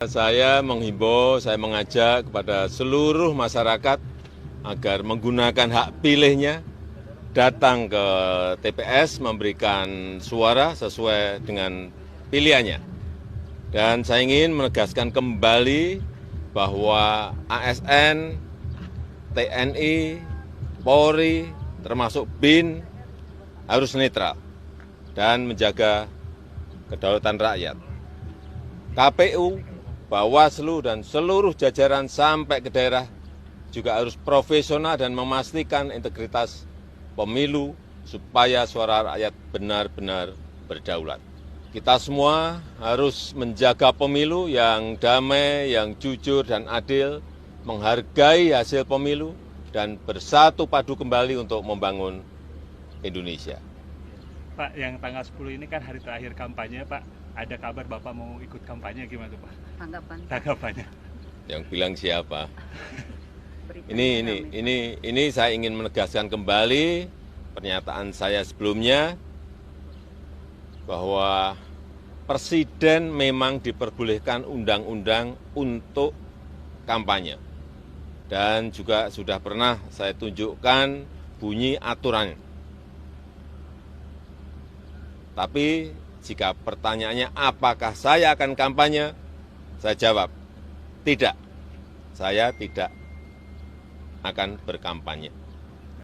Saya menghimbau, saya mengajak kepada seluruh masyarakat agar menggunakan hak pilihnya, datang ke TPS memberikan suara sesuai dengan pilihannya. Dan saya ingin menegaskan kembali bahwa ASN, TNI, Polri, termasuk BIN harus netral dan menjaga kedaulatan rakyat. KPU, Bawaslu, dan seluruh jajaran sampai ke daerah juga harus profesional dan memastikan integritas pemilu supaya suara rakyat benar-benar berdaulat. Kita semua harus menjaga pemilu yang damai, yang jujur dan adil, menghargai hasil pemilu, dan bersatu padu kembali untuk membangun Indonesia. Pak, yang tanggal 10 ini kan hari terakhir kampanye, Pak. Ada kabar Bapak mau ikut kampanye, gimana Pak? Tanggapannya. Yang bilang siapa? Ini saya ingin menegaskan kembali pernyataan saya sebelumnya bahwa Presiden memang diperbolehkan undang-undang untuk kampanye. Dan juga sudah pernah saya tunjukkan bunyi aturannya. Tapi jika pertanyaannya apakah saya akan kampanye, saya jawab, tidak. Saya tidak akan berkampanye.